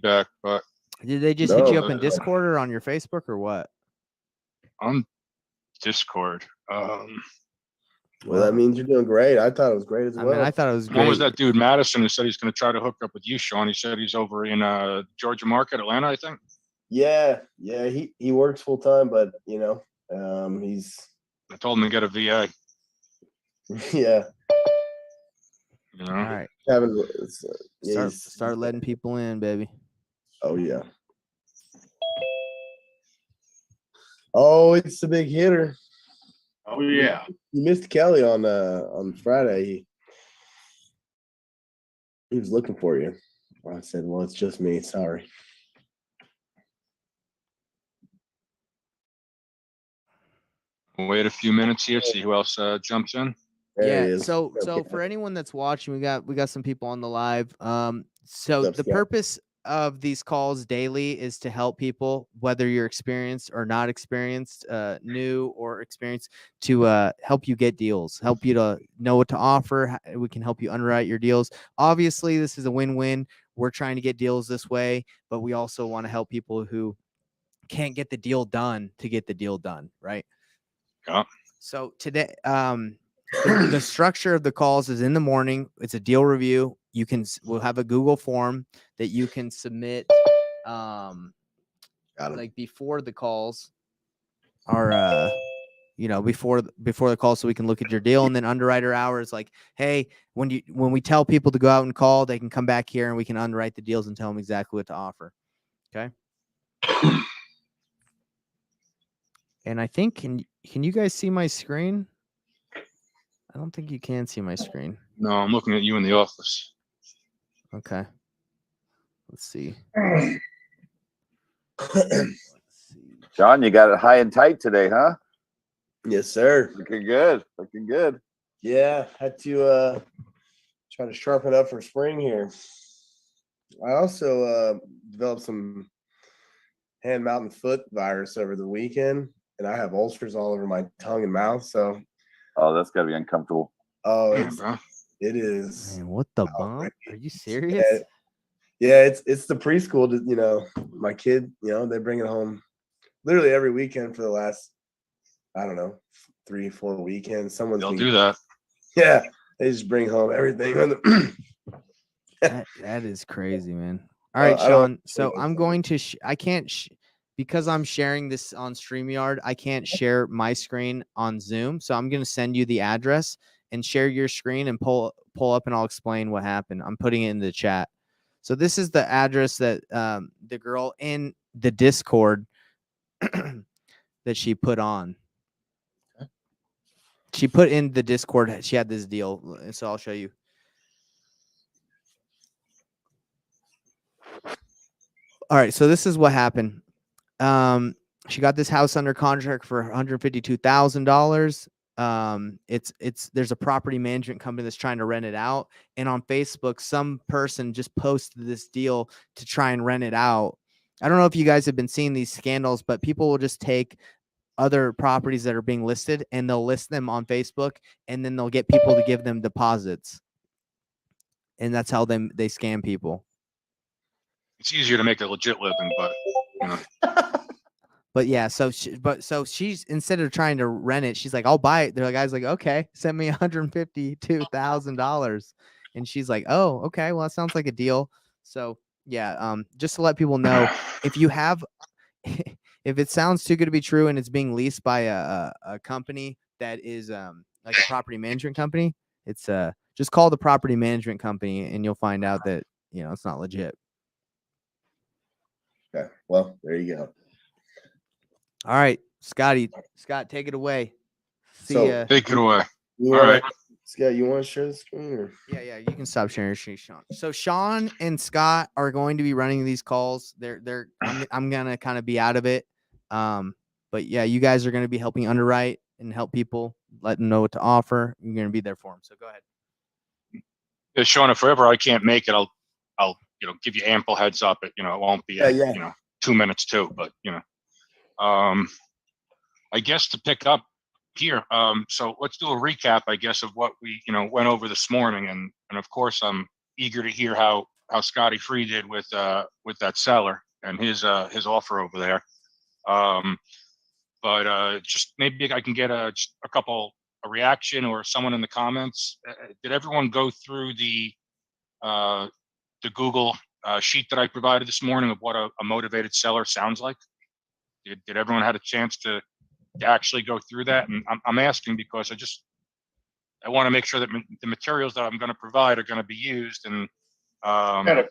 feedback, but did they just hit you up in Discord or on your Facebook or what? On Discord. Well, that means you're doing great. I thought it was great as well. I mean, I thought it was great. When was that dude Madison who said he's going to try to hook up with you, Sean? He said he's over in Georgia Market, Atlanta, I think. Yeah. He works full time, but he's. I told him to get a VA. Yeah. You know? All right. Start letting people in, baby. Oh yeah. Oh, it's the big hitter. Oh yeah. You missed Kelly on Friday. He was looking for you. I said, well, it's just me. Sorry. We'll wait a few minutes here, see who else jumps in. Yeah. So for anyone that's watching, we got some people on the live. So the purpose of these calls daily is to help people, whether you're experienced or not experienced, new or experienced, to help you get deals, help you to know what to offer. We can help you underwrite your deals. Obviously, this is a win-win. We're trying to get deals this way, but we also want to help people who can't get the deal done to get the deal done, right? Yeah. So today, the structure of the calls is in the morning. It's a deal review. We'll have a Google form that you can submit, like before the calls, or before the call, so we can look at your deal. And then Underwriter Hour is like, hey, when we tell people to go out and call, they can come back here and we can underwrite the deals and tell them exactly what to offer. Okay. And I think can you guys see my screen? I don't think you can see my screen. No, I'm looking at you in the office. Okay. Let's see. John, you got it high and tight today, huh? Yes, sir. Looking good. Looking good. Yeah, had to try to sharpen up for spring here. I also developed some hand, mouth, and foot virus over the weekend, and I have ulcers all over my tongue and mouth. So, that's gotta be uncomfortable. Oh, it is. Man, what the bump? Are you serious? Yeah, it's the preschool. My kid, they bring it home literally every weekend for the last, I don't know, 3-4 weekends. They'll do that. Yeah, they just bring home everything. That is crazy, man. All right, Sean. So I'm going to. I can't because I'm sharing this on StreamYard. I can't share my screen on Zoom. So I'm going to send you the address and share your screen and pull up, and I'll explain what happened. I'm putting it in the chat. So this is the address that the girl in the Discord that she put on. She put in the Discord. She had this deal, so I'll show you. All right, so this is what happened. She got this house under contract for $152,000. There's a property management company that's trying to rent it out, and on Facebook, some person just posted this deal to try and rent it out. I don't know if you guys have been seeing these scandals, but people will just take other properties that are being listed and they'll list them on Facebook, and then they'll get people to give them deposits, and that's how they scam people. It's easier to make a legit living, but But yeah, so she's, instead of trying to rent it, she's like, I'll buy it. The guy's like, okay, send me $152,000. And she's like, oh, okay, well, that sounds like a deal. So yeah, just to let people know, if you have, if it sounds too good to be true and it's being leased by a company that is like a property management company, it's just call the property management company and you'll find out that, it's not legit. Okay, well, there you go. All right, Scott, take it away. See ya. Take it away. All right. Scott, you want to share the screen? Or? Yeah, you can stop sharing your screen, Sean. So Sean and Scott are going to be running these calls. I'm gonna kind of be out of it. But yeah, you guys are gonna be helping underwrite and help people, let them know what to offer. You're gonna be there for them. So go ahead. Yeah, Sean, if forever I can't make it, I'll give you ample heads up. It won't be 2 minutes too, but I guess to pick up here, so let's do a recap, I guess, of what we went over this morning, and of course I'm eager to hear how how Scotty Free did with that seller and his offer over there. But just maybe I can get just a reaction or someone in the comments. Did everyone go through the Google sheet that I provided this morning of what a motivated seller sounds like? Did everyone have a chance to actually go through that? And I'm asking because I want to make sure that the materials that I'm going to provide are going to be used. And I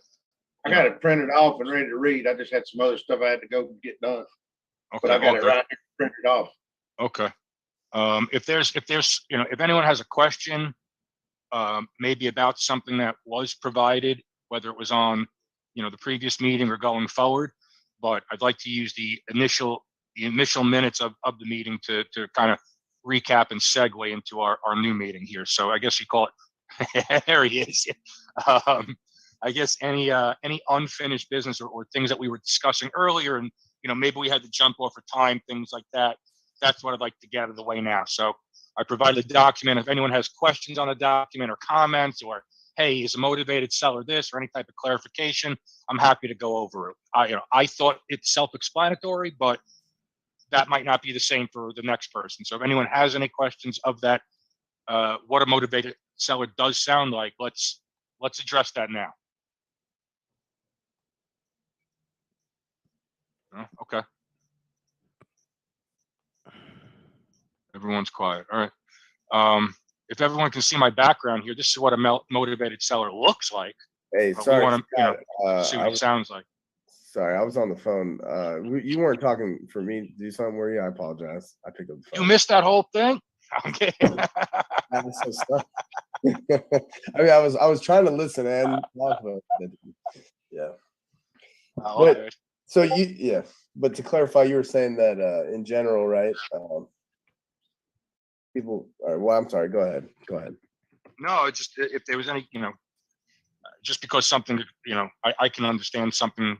got it printed off and ready to read. I just had some other stuff I had to go get done. Okay, but I got it right here printed off. Okay. If anyone has a question, maybe about something that was provided, whether it was on, the previous meeting or going forward, but I'd like to use the initial minutes of the meeting to kind of recap and segue into our new meeting here. So I guess you call it, there he is. I guess any unfinished business or things that we were discussing earlier, and maybe we had to jump over time, things like that. That's what I'd like to get out of the way now. So I provided the document. If anyone has questions on the document or comments, or hey, is a motivated seller this, or any type of clarification, I'm happy to go over it. I thought it's self-explanatory, but that might not be the same for the next person. So if anyone has any questions of that, what a motivated seller does sound like, let's address that now. Oh, okay. Everyone's quiet. All right. If everyone can see my background here, this is what a motivated seller looks like. Hey, But sorry. we want to see what it sounds like. Sorry, I was on the phone. You weren't talking for me to do something, were you? I apologize. I picked up the phone. You missed that whole thing? Okay. I was so stuck. I mean, I was trying to listen and talk about it. Yeah. Okay. So but to clarify, you were saying that in general, right? People are, well, I'm sorry, go ahead. No, just if there was any, just because something, I can understand something,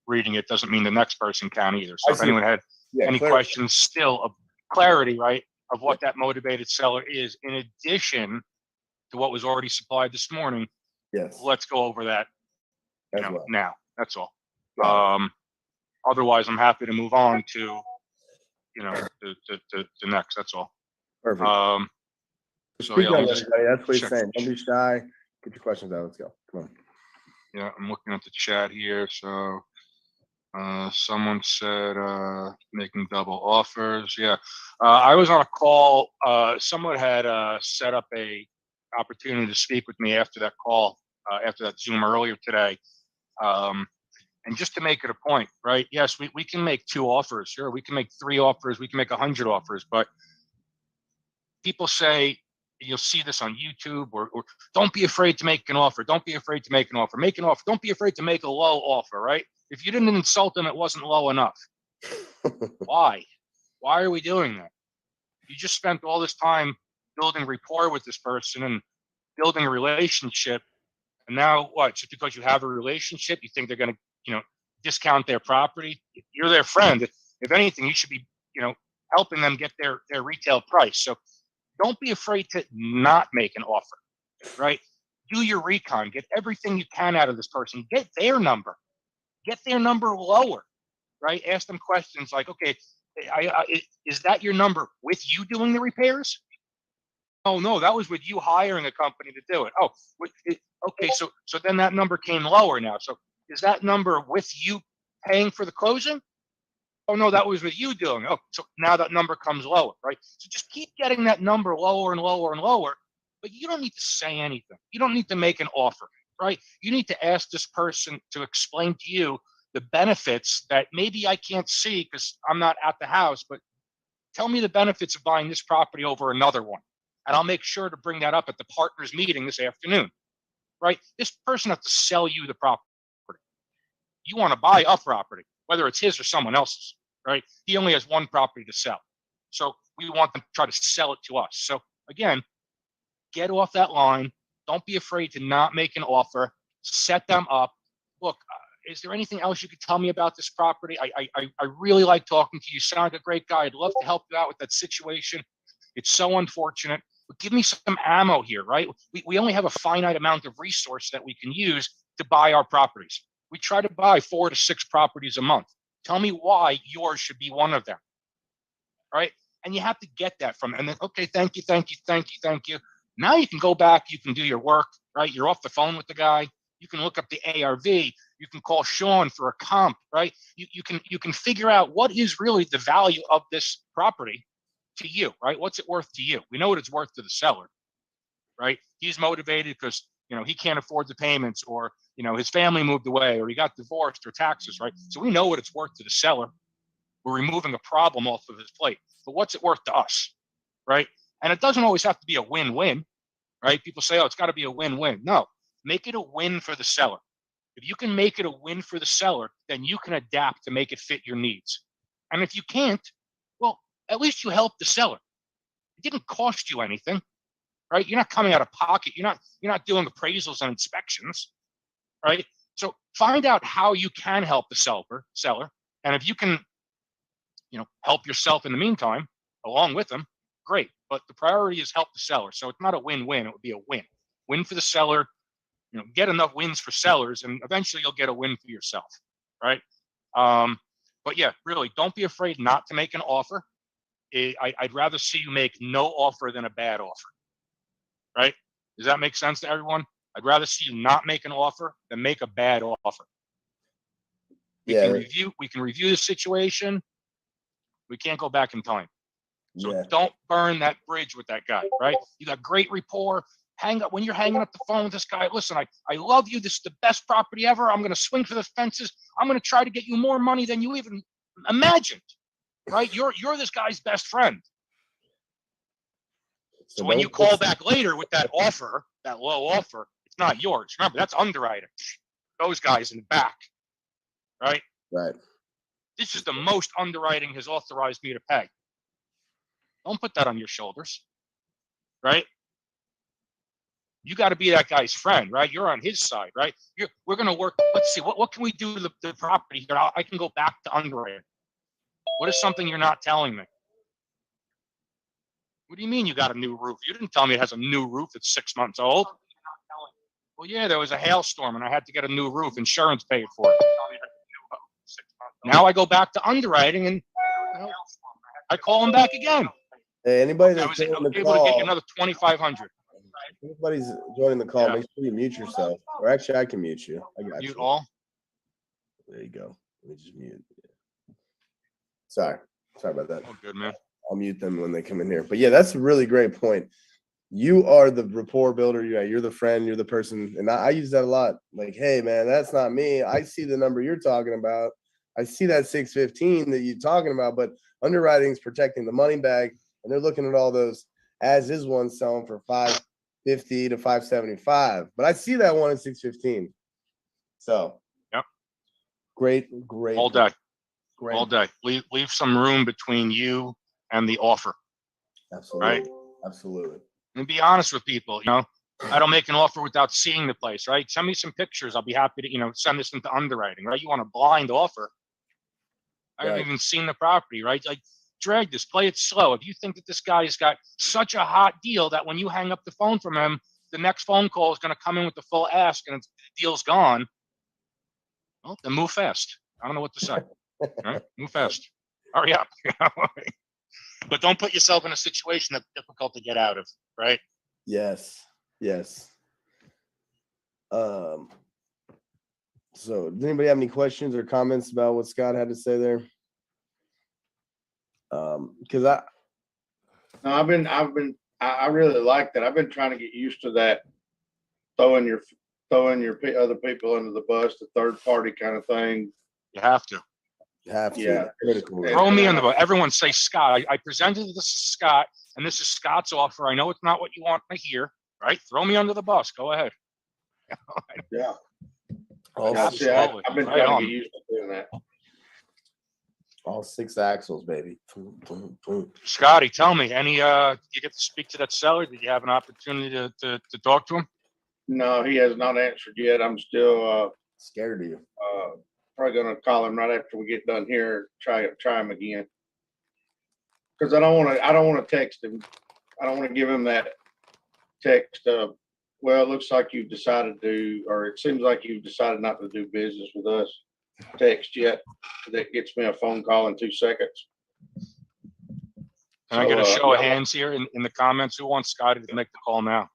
reading it doesn't mean the next person can either. So if anyone had any questions still of clarity, right, of what that motivated seller is, in addition to what was already supplied this morning, yes, let's go over that, now. That's all. Yeah. Otherwise, I'm happy to move on to, the next. That's all. Perfect. So Speak yeah, on everybody. That's what he's saying. Don't be shy. Get your questions out. Let's go. Come on. Yeah, I'm looking at the chat here. So someone said making double offers. Yeah. I was on a call. Someone had set up a opportunity to speak with me after that call, after that Zoom earlier today. And just to make it a point, right? Yes, we can make 2 offers. Sure, we can make 3 offers. We can make 100 offers. But people say, you'll see this on YouTube, or don't be afraid to make an offer. Don't be afraid to make an offer. Make an offer. Don't be afraid to make a low offer, right? If you didn't insult them, it wasn't low enough. Why? Why are we doing that? You just spent all this time building rapport with this person and building a relationship. And now what? Just because you have a relationship, you think they're going to, discount their property? You're their friend. If anything, you should be, helping them get their retail price. So don't be afraid to not make an offer, right? Do your recon. Get everything you can out of this person. Get their number. Get their number lower, right? Ask them questions like, okay, is that your number with you doing the repairs? Oh, no, that was with you hiring a company to do it. Oh, okay, so then that number came lower now. So is that number with you paying for the closing? Oh, no, that was with you doing it. Oh, so now that number comes lower, right? So just keep getting that number lower and lower and lower, but you don't need to say anything. You don't need to make an offer, right? You need to ask this person to explain to you the benefits that maybe I can't see because I'm not at the house, but tell me the benefits of buying this property over another one. And I'll make sure to bring that up at the partners meeting this afternoon, right? This person has to sell you the property. You want to buy a property, whether it's his or someone else's, right? He only has one property to sell. So we want them to try to sell it to us. So again, get off that line. Don't be afraid to not make an offer. Set them up. Look, is there anything else you could tell me about this property? I really like talking to you. You sound like a great guy. I'd love to help you out with that situation. It's so unfortunate. But give me some ammo here, right? We only have a finite amount of resource that we can use. to buy our properties. We try to buy 4 to 6 properties a month. Tell me why yours should be one of them, right? And you have to get that from, and then, okay, thank you, thank you, thank you, thank you. Now you can go back, you can do your work, right? You're off the phone with the guy. You can look up the ARV. You can call Sean for a comp, right? You can figure out what is really the value of this property to you, right? What's it worth to you? We know what it's worth to the seller, right? He's motivated because, he can't afford the payments, or, his family moved away, or he got divorced, or taxes, right? So we know what it's worth to the seller. We're removing a problem off of his plate. But what's it worth to us, right? And it doesn't always have to be a win-win, right? People say, oh, it's got to be a win-win. No, make it a win for the seller. If you can make it a win for the seller, then you can adapt to make it fit your needs. And if you can't, well, at least you help the seller. It didn't cost you anything, right? You're not coming out of pocket. You're not doing appraisals and inspections, right? So find out how you can help the seller. And if you can, help yourself in the meantime, along with them, great. But the priority is help the seller. So it's not a win-win. It would be a win. Win for the seller, get enough wins for sellers, and eventually you'll get a win for yourself, right? But yeah, really, don't be afraid not to make an offer. I'd rather see you make no offer than a bad offer, right? Does that make sense to everyone? I'd rather see you not make an offer than make a bad offer. We can review the situation. We can't go back in time. So don't burn that bridge with that guy, right? You got great rapport. Hang up when you're hanging up the phone with this guy. Listen, I love you. This is the best property ever. I'm going to swing for the fences. I'm going to try to get you more money than you even imagined, right? You're this guy's best friend. So when you call back later with that offer, that low offer, it's not yours. Remember, that's underwriting. Those guys in the back, right? Right. This is the most underwriting has authorized me to pay. Don't put that on your shoulders, right? You got to be that guy's friend, right? You're on his side, right? We're going to work. Let's see, what can we do to the property here? I can go back to underwriting. What is something you're not telling me? What do you mean you got a new roof? You didn't tell me it has a new roof that's 6 months old. Well, yeah, there was a hailstorm and I had to get a new roof. Insurance paid for it. Now I go back to underwriting and I call him back again. Hey, anybody I that's was joining the able to get you call, another 2500. anybody's joining the call, Yeah. make sure you mute yourself. Or actually, I can mute you. I got Mute you. all. There you go. Let me just mute. Sorry about that. Oh, good, man. I'll mute them when they come in here. But yeah, that's a really great point. You are the rapport builder. You're the friend. You're the person. And I use that a lot. Like, hey, man, that's not me. I see the number you're talking about. I see that 615 that you're talking about. But underwriting is protecting the money bag. And they're looking at all those as is ones selling for 550 to 575. But I see that one at 615. So, yep. Great. All day. Great. All day. Leave some room between you and the offer. Absolutely. Right? Absolutely. And be honest with people, I don't make an offer without seeing the place, right? Send me some pictures. I'll be happy to, send this into underwriting, right? You want a blind offer. I haven't even seen the property, right? Like, drag this, play it slow. If you think that this guy's got such a hot deal that when you hang up the phone from him, the next phone call is going to come in with the full ask and the deal's gone, well, then move fast. I don't know what to say. Right? Move fast. Hurry up. But don't put yourself in a situation that's difficult to get out of, right? Yes. So does anybody have any questions or comments about what Scott had to say there? Because I really like that. I've been trying to get used to that, throwing your other people under the bus, the third party kind of thing. You have to. Yeah. Critical. Throw me on the bus. Everyone say Scott. I presented this to Scott, and this is Scott's offer. I know it's not what you want to hear, right? Throw me under the bus. Go ahead. Yeah. I've been trying to get used to doing that. All 6 axles, baby. Scotty, tell me, did you get to speak to that seller? Did you have an opportunity to talk to him? No, he has not answered yet. I'm still scared of you. Probably gonna call him right after we get done here. Try him again. Because I don't want to text him. I don't want to give him that text of well, it looks like you've decided to, or it seems like you've decided not to do business with us. Text yet. That gets me a phone call in 2 seconds. Can I get a show of yeah, hands here in the comments? Who wants Scotty to make the call now?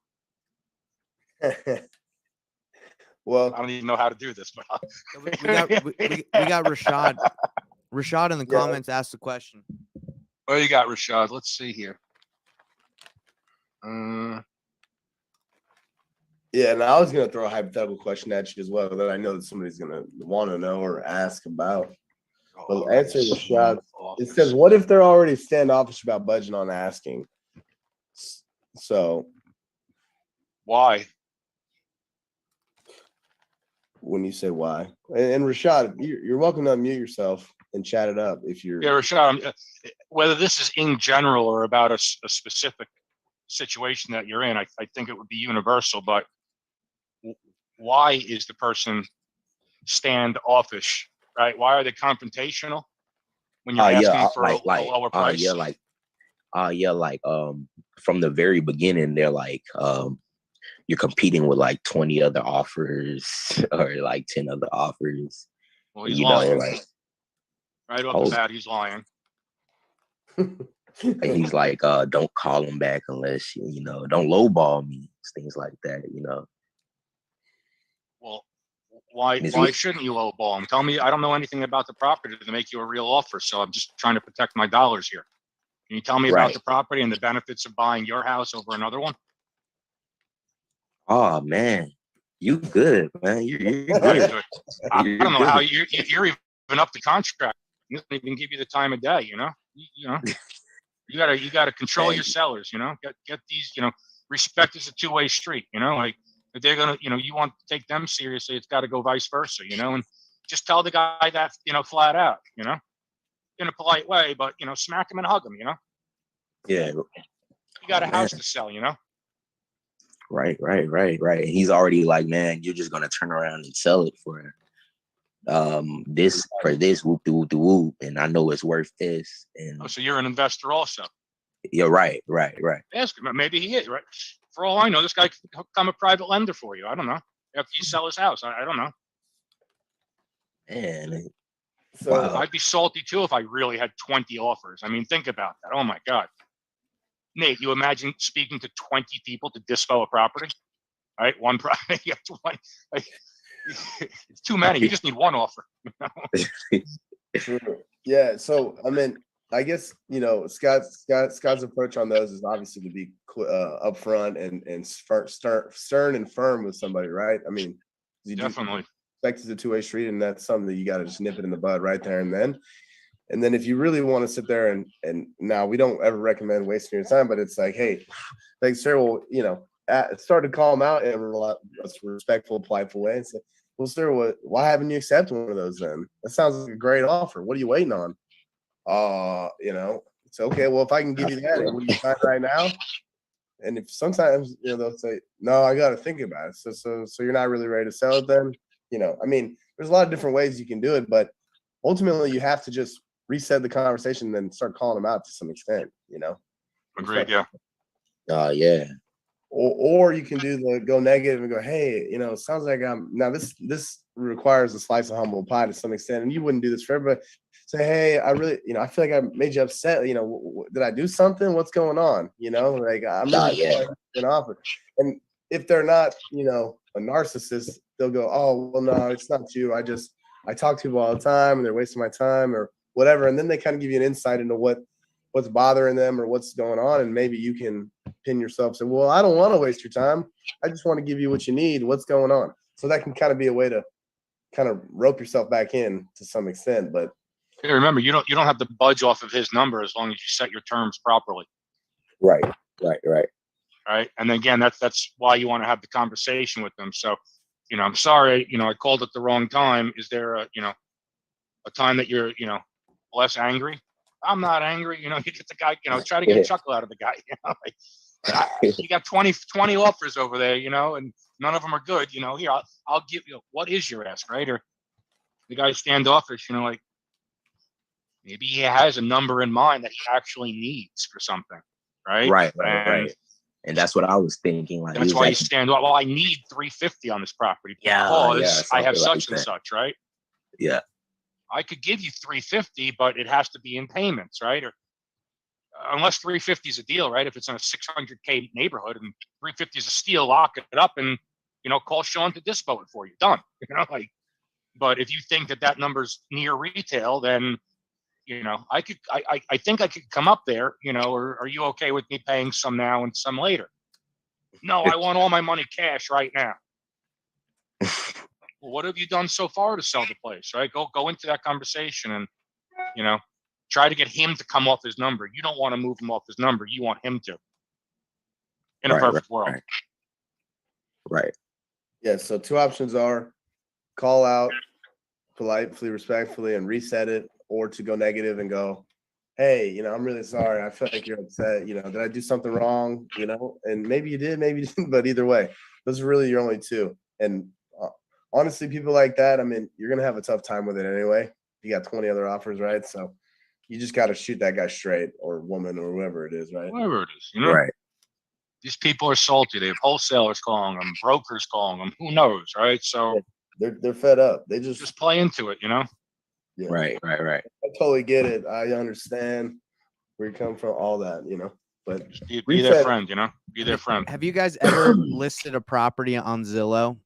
Well, I don't even know how to do this, but We got Rashad. Rashad in the Yeah. comments asked the question. what do you got, Rashad? Let's see here. yeah, and I was gonna throw a hypothetical question at you as well that I know that somebody's gonna want to know or ask about. Well, answer the shot. It says, what if they're already standoffish about budging on asking? So Why? when you say why, and Rashad, you're welcome to unmute yourself and chat it up if you're. Yeah, Rashad, whether this is in general or about a specific situation that you're in, I think it would be universal, but why is the person standoffish, right? Why are they confrontational when you're asking for a lower price? From the very beginning, they're like, you're competing with like 20 other offers or like 10 other offers. Well, he's You lying. know, like, Right off the bat, he's lying. and he's like, don't call him back unless, you know, don't lowball me, things like that, you know. Well, why shouldn't you lowball him? Tell me, I don't know anything about the property to make you a real offer, so I'm just trying to protect my dollars here. Can you tell me about the property and the benefits of buying your house over another one? Oh man, you good, man. You're good. I don't know how you're even up the contract. He doesn't even give you the time of day, you know. You gotta control your sellers, you know. Get these, you know. Respect is a two-way street, you know. Like if they're gonna, you know, you want to take them seriously, it's got to go vice versa, you know. And just tell the guy that, you know, flat out, you know, in a polite way, but you know, smack him and hug him, you know. Yeah. You got a house to sell, you know. Right. And he's already like, man, you're just gonna turn around and sell it for this whoop de whoop de whoop, and I know it's worth this. And so you're an investor also. You're right. Ask him. Maybe he is, right? For all I know, this guy could become a private lender for you. I don't know. After you sell his house, I don't know. And So wow. I'd be salty too if I really had 20 offers. I mean, think about that. Oh my God. Nate, you imagine speaking to 20 people to dispo a property? All right, one property. You have 20. Like, it's too many. You just need one offer. Sure. Yeah. So I mean, I guess, you know, Scott's approach on those is obviously to be upfront and stern and firm with somebody, right? I mean, Definitely. Respect is a two-way street, and that's something that you got to just nip it in the bud right there and then. And then if you really want to sit there and now we don't ever recommend wasting your time, but it's like, hey, thanks, sir. Well, you know, start to call them out in a respectful, polite way and say, well, sir, why haven't you accepted one of those then? That sounds like a great offer. What are you waiting on? You know, it's okay. Well, if I can give you that, will you sign right now? And if sometimes, you know, they'll say, no, I got to think about it. So you're not really ready to sell it then? You know, I mean, there's a lot of different ways you can do it, but ultimately you have to just reset the conversation and then start calling them out to some extent, you know? Agreed, yeah. Yeah. Or you can do the go negative and go, hey, you know, it sounds like now this requires a slice of humble pie to some extent, and you wouldn't do this for everybody. Say, hey, I really, you know, I feel like I made you upset. You know, did I do something? What's going on? You know, like I'm really an offer. And if they're not, you know, a narcissist, they'll go, oh, well, no, it's not you. I talk to people all the time and they're wasting my time or whatever. And then they kind of give you an insight into what's bothering them or what's going on. And maybe you can pin yourself, say, well, I don't want to waste your time. I just want to give you what you need. What's going on? So that can kind of be a way to kind of rope yourself back in to some extent. But yeah, remember, you don't have to budge off of his number as long as you set your terms properly. Right. Right. And again, that's why you want to have the conversation with them. So, you know, I'm sorry, you know, I called at the wrong time. Is there a time that you're, you know, less angry? I'm not angry. You know, you get the guy, you know, try to get a chuckle out of the guy. You know, like, you got 20 offers over there, you know, and none of them are good. You know, here, I'll give you, what is your ask, right? Or the guy standoffish, you know, like maybe he has a number in mind that he actually needs for something, right? Right. And that's what I was thinking. Like, That's why you stand up. Well, I need 350 on this property because I have such and such, right? Yeah. I could give you 350, but it has to be in payments, right? Or unless 350 is a deal, right? If it's in a 600K neighborhood and 350 is a steal, lock it up and, call Sean to dispo it for you. Done. But if you think that number's near retail, then, I think I could come up there, or are you okay with me paying some now and some later? No, I want all my money cash right now. Well, what have you done so far to sell the place, right? Go into that conversation and, try to get him to come off his number. You don't want to move him off his number. You want him to. In a perfect world. Right. Yeah. So 2 options are call out politely, respectfully, and reset it, or to go negative and go, hey, I'm really sorry. I feel like you're upset. Did I do something wrong? And maybe you did, maybe you didn't, but either way, those are really your only 2. And honestly, people like that, you're going to have a tough time with it anyway. You got 20 other offers, right? So you just got to shoot that guy straight, or woman, or whoever it is, right? Whoever it is, Right. These people are salty. They have wholesalers calling them, brokers calling them. Who knows, right? So they're fed up. They just play into it, Yeah. Right. I totally get it. I understand where you come from, all that, but just be their friend, be their friend. Have you guys ever listed a property on Zillow?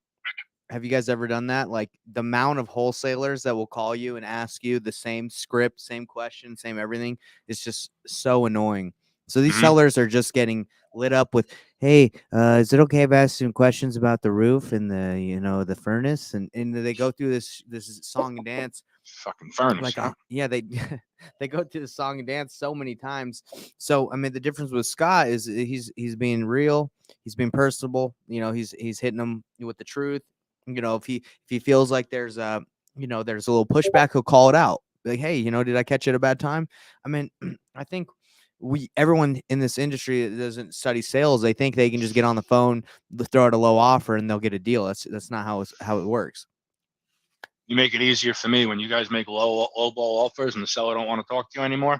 Have you guys ever done that? Like the amount of wholesalers that will call you and ask you the same script, same question, same everything is just so annoying. So these sellers are just getting lit up with, hey, is it okay if I ask some questions about the roof and the, the furnace? And they go through this song and dance. Fucking furnace. Like, huh? Yeah, they go through the song and dance so many times. So, the difference with Scott is he's being real. He's being personable. He's hitting them with the truth. If he feels like there's there's a little pushback, he'll call it out. Like, hey, did I catch you at a bad time? I think everyone in this industry that doesn't study sales, they think they can just get on the phone, throw out a low offer, and they'll get a deal. That's not how it works. You make it easier for me when you guys make low ball offers and the seller don't want to talk to you anymore.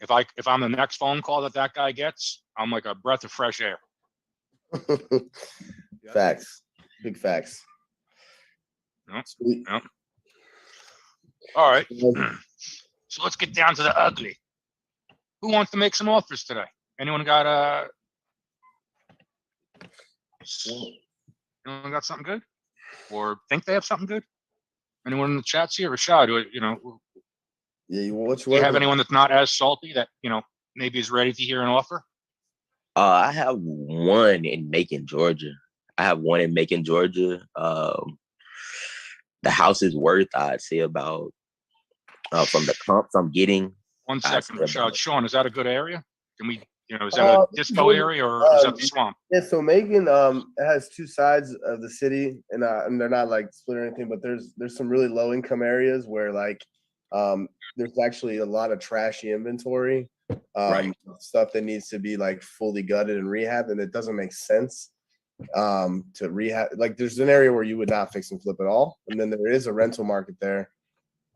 If I'm the next phone call that guy gets, I'm like a breath of fresh air. Facts. Big facts. Yep. All right. So let's get down to the ugly. Who wants to make some offers today? Anyone got something good? Or think they have something good? Anyone in the chats here? Rashad, Yeah, what do you have anyone that's not as salty that, maybe is ready to hear an offer? I have one in Macon, Georgia. The house is worth, I'd say, about from the comps I'm getting. 1 second, Rashad. Sean, is that a good area? Can we, is that a dispo area or is that the swamp? Yeah, so Macon has 2 sides of the city, and they're not like split or anything, but there's some really low income areas where there's actually a lot of trashy inventory, stuff that needs to be like fully gutted and rehabbed, and it doesn't make sense to rehab. Like there's an area where you would not fix and flip at all, and then there is a rental market there,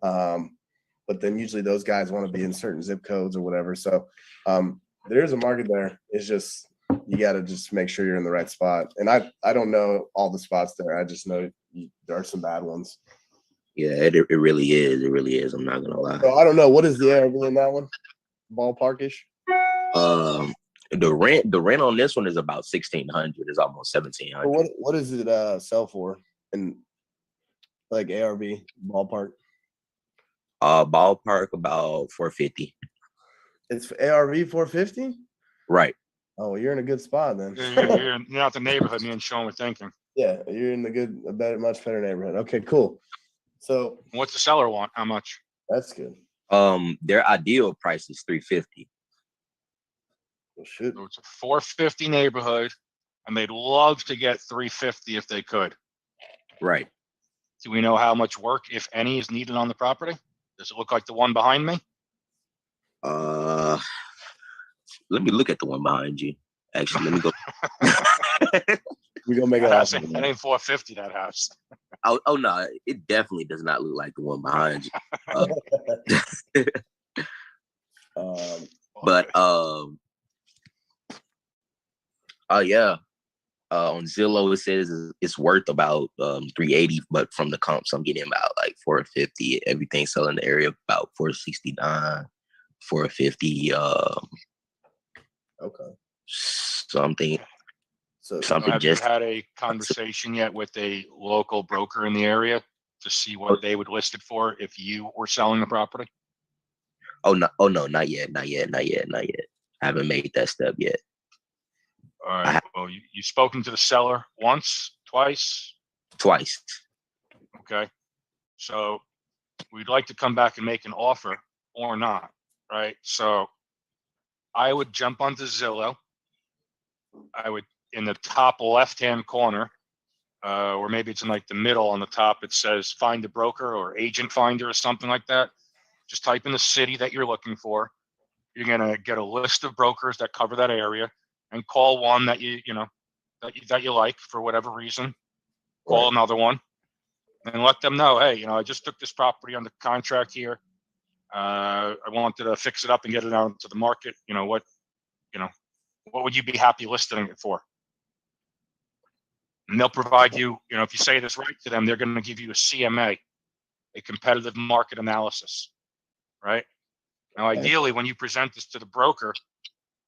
but then usually those guys want to be in certain zip codes or whatever. So there is a market there. It's just you got to just make sure you're in the right spot. And I don't know all the spots there. I just know there are some bad ones. Yeah, it really is. It really is. I'm not gonna lie. So I don't know, what is the ARV in that one? Ballparkish. The rent on this one is about 1,600. It's almost 1,700. What does it sell for? And like ARV ballpark? Ballpark about 450. It's ARV 450. Right. Oh, well, you're in a good spot then. You're not the neighborhood me and Sean were thinking. Yeah, you're in much better neighborhood. Okay, cool. So what's the seller want? How much? That's good. Their ideal price is 350. Well, shoot. So it's a 450 neighborhood, and they'd love to get 350 if they could. Right. Do we know how much work, if any, is needed on the property? Does it look like the one behind me? Let me look at the one behind you. Actually, let me go. We're gonna make that it house happen. That ain't 450. That house. Oh no, it definitely does not look like the one behind you. But Yeah. On Zillow, it says it's worth about 380, but from the comps, I'm getting about like 450. Everything selling in the area about 469, 450. Okay. Something So Have you just had a conversation yet with a local broker in the area to see what they would list it for if you were selling the property? oh no, not yet. Haven't made that step yet. All right. Well, you've spoken to the seller once, twice. Twice. Okay. So we'd like to come back and make an offer or not. Right. So I would jump onto Zillow. I would, in the top left-hand corner, or maybe it's in like the middle on the top, it says find a broker or agent finder or something like that. Just type in the city that you're looking for. You're going to get a list of brokers that cover that area and call one that that you like for whatever reason. Call another one and let them know, hey, I just took this property under contract here. I wanted to fix it up and get it out into the market. What would you be happy listing it for? And they'll provide you, if you say this right to them, they're going to give you a CMA, a competitive market analysis, right? Now, ideally, when you present this to the broker,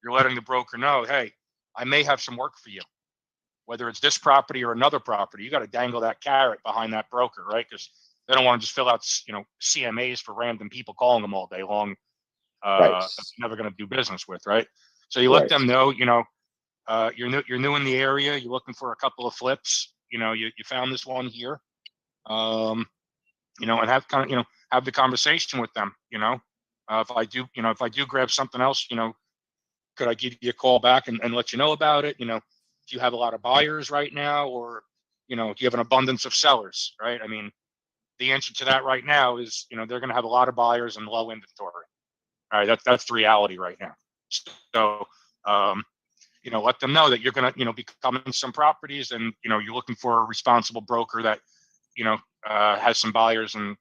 you're letting the broker know, hey, I may have some work for you, whether it's this property or another property. You got to dangle that carrot behind that broker, right? Because they don't want to just fill out, CMAs for random people calling them all day long. That they're never going to do business with, right? So you let them know, you're new in the area. You're looking for a couple of flips. You found this one here, and have have the conversation with them. If I do grab something else, could I give you a call back and let you know about it? Do you have a lot of buyers right now, or do you have an abundance of sellers? Right. I mean, the answer to that right now is they're going to have a lot of buyers and low inventory. All right, that's the reality right now. So. Let them know that you're going to, be coming some properties and, you're looking for a responsible broker that, has some buyers and,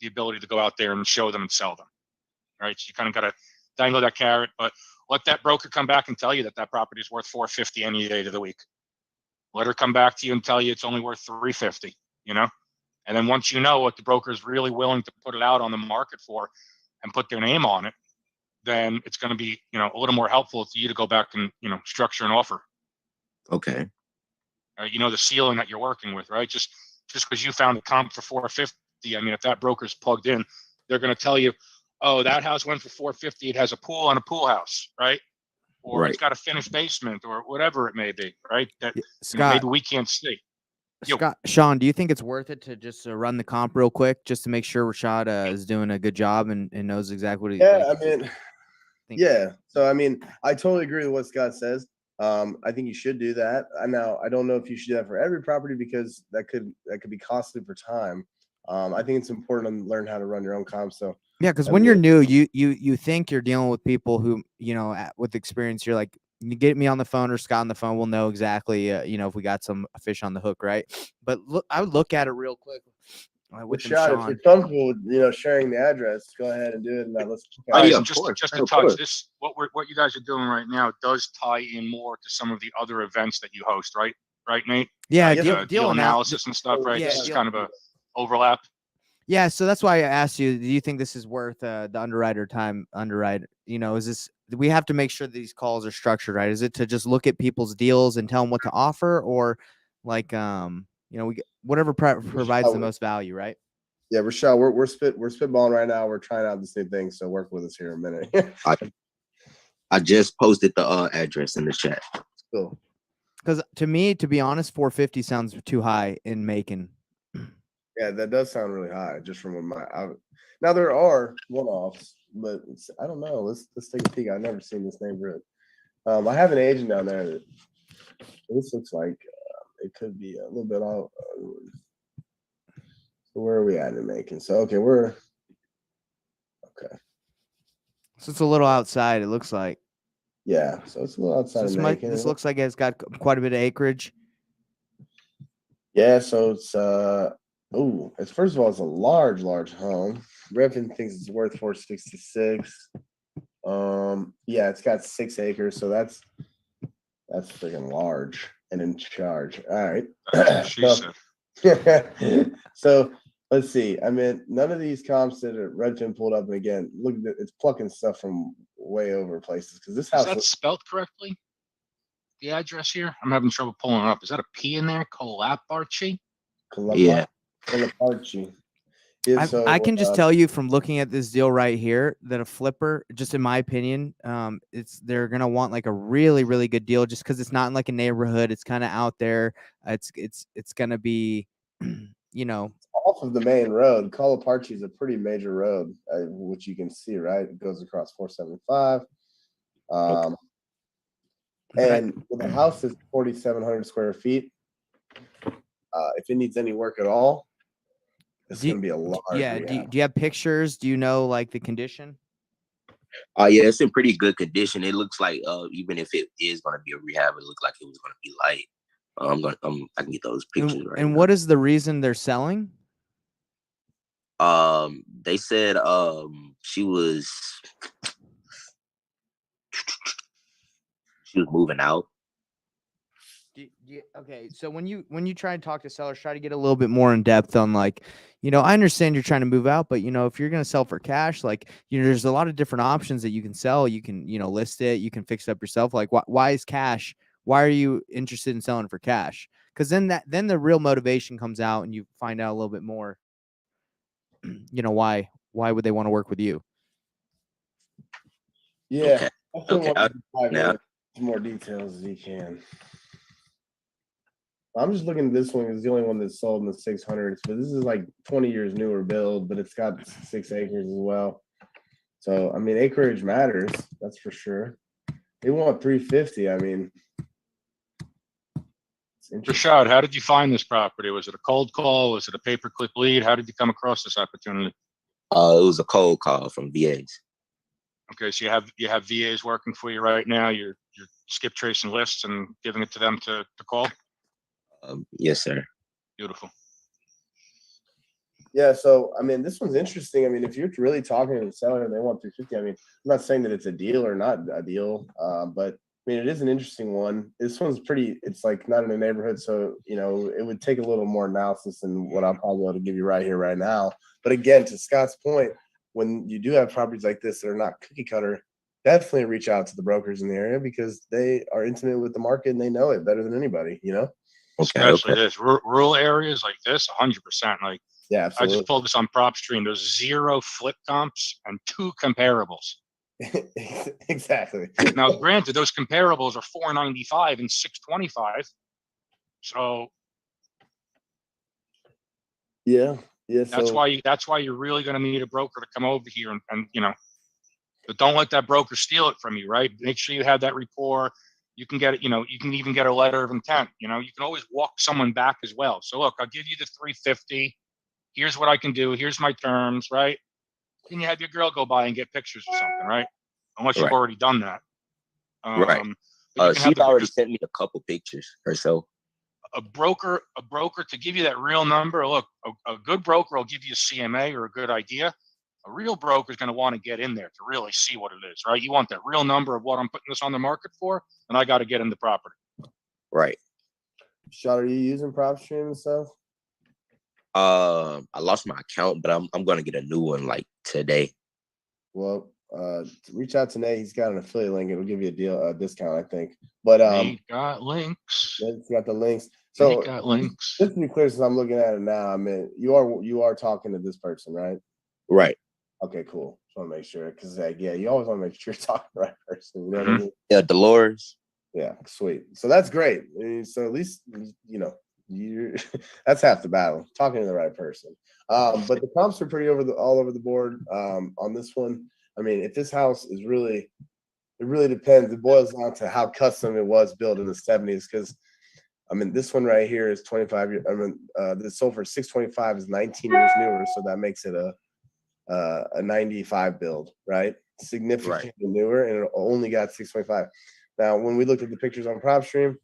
the ability to go out there and show them and sell them. All right. So you kind of got to dangle that carrot, but let that broker come back and tell you that property is worth 450 any day of the week. Let her come back to you and tell you it's only worth 350, and then once you know what the broker is really willing to put it out on the market for and put their name on it, then it's going to be, a little more helpful to you to go back and, structure an offer. Okay. The ceiling that you're working with, right? Just because you found a comp for 450, I mean, if that broker's plugged in, they're going to tell you, oh, that house went for 450. It has a pool and a pool house, right? Or it's got a finished basement or whatever it may be, right? That Scott, maybe we can't see. Sean, do you think it's worth it to just run the comp real quick just to make sure Rashad is doing a good job and knows exactly what he? Yeah. So I totally agree with what Scott says. I think you should do that. I don't know if you should do that for every property because that could be costly for time. I think it's important to learn how to run your own comp. So yeah, because when you're new, you think you're dealing with people who with experience. You're like, you get me on the phone or Scott on the phone, we'll know exactly if we got some fish on the hook, right? But look, I would look at it real quick. With Sean, if you're comfortable with sharing the address, go ahead and do it. And let's just to touch this, what you guys are doing right now does tie in more to some of the other events that you host, right, Nate? Yeah, deal analysis and stuff, right? This is kind of a overlap. Yeah, so that's why I asked you. Do you think this is worth the underwriter time? Is this? We have to make sure these calls are structured right. Is it to just look at people's deals and tell them what to offer, or like whatever provides the most value, right? Yeah, Rashad, we're spitballing right now. We're trying out the same thing, so work with us here a minute. I just posted the address in the chat. Cool. Because to me, to be honest, 450 sounds too high in Macon. Yeah, that does sound really high. Just from now there are one-offs, but I don't know. Let's take a peek. I've never seen this neighborhood. I have an agent down there that this looks like it could be a little bit off. So where are we at in Macon? So okay. So it's a little outside. It looks like. Yeah, so it's a little outside of Macon. This looks like it's got quite a bit of acreage. Yeah, so it's it's first of all, it's a large home. Griffin thinks it's worth 466. Yeah, it's got 6 acres, so that's That's freaking large and in charge. All right. That's what she said. So let's see. I mean, none of these comps that are Redfin pulled up, and again, look at it, it's plucking stuff from way over places because this Is house that spelled correctly? The address here? I'm having trouble pulling it up. Is that a P in there? Colaparchi? Yeah. Colaparchi. Yeah, so I can just tell you from looking at this deal right here that a flipper, just in my opinion, they're gonna want like a really, really good deal just because it's not in like a neighborhood. It's kind of out there. It's gonna be, you know, off of the main road. Colaparchi is a pretty major road, which you can see, right? It goes across 475. And the house is 4,700 square feet. If it needs any work at all, it's going to be a large rehab. Do you have pictures? Do you know like the condition? Yeah, it's in pretty good condition. It looks like even if it is gonna be a rehab, it looks like it was gonna be light. I can get those pictures right And now. what is the reason they're selling? They said she was moving out. Okay, so when you try and talk to sellers, try to get a little bit more in depth on like, I understand you're trying to move out, but if you're going to sell for cash, like, there's a lot of different options that you can sell. You can, list it, you can fix it up yourself. Like, why is cash? Why are you interested in selling for cash? Because then the real motivation comes out and you find out a little bit more, why would they want to work with you? Yeah. Okay. Now, more details as you can. I'm just looking at this one. It's the only one that's sold in the 600s, but this is like 20 years newer build, but it's got 6 acres as well. So, I mean, acreage matters. That's for sure. They want 350. I mean, Rashad, how did you find this property? Was it a cold call? Was it a pay-per-click lead? How did you come across this opportunity? It was a cold call from VAs. Okay, so you have VAs working for you right now. You're skip tracing lists and giving it to them to call. Yes, sir. Beautiful. Yeah, so I mean, this one's interesting. I mean, if you're really talking to the seller and they want 350, I mean, I'm not saying that it's a deal or not a deal, but I mean, it is an interesting one. This one's pretty. It's like not in a neighborhood, so it would take a little more analysis than what I'm probably able to give you right here, right now. But again, to Scott's point, when you do have properties like this that are not cookie cutter, definitely reach out to the brokers in the area because they are intimate with the market and they know it better than anybody. Especially this rural areas like this, 100%. Like, yeah, absolutely. I just pulled this on PropStream. There's 0 flip comps and 2 comparables. Exactly. Now, granted, those comparables are 495 and 625. So yeah. That's why you're really going to need a broker to come over here and but don't let that broker steal it from you, right? Make sure you have that rapport. You can get it, you can even get a letter of intent. You can always walk someone back as well. So look, I'll give you the 350. Here's what I can do. Here's my terms, right? Then you have your girl go by and get pictures or something, right? Unless you've already done that. Right. She's already sent me a couple pictures herself. A broker to give you that real number. Look, a good broker will give you a CMA or a good idea. A real broker is going to want to get in there to really see what it is, right? You want that real number of what I'm putting this on the market for, and I got to get in the property. Right. Shot, are you using PropStream and stuff? I lost my account, but I'm going to get a new one like today. Well, reach out to Nate. He's got an affiliate link. It'll give you a discount, I think. But he got links. He's got the links. So he got links. Just to be clear, since I'm looking at it now, I mean, you are talking to this person, right? Right. Okay, cool. Just want to make sure because you always want to make sure you're talking to the right person. You know what I mean? Yeah, Dolores. Yeah, sweet. So that's great. So at least you that's half the battle, talking to the right person. But the comps are pretty all over the board on this one. I mean, if this house is it really depends. It boils down to how custom it was built in the 70s. Because I mean, this one right here is 25 years. I mean, this sold for 625 is 19 years newer, so that makes it a 95 build, right? Significantly newer, and it only got 625. Now, when we looked at the pictures on PropStream,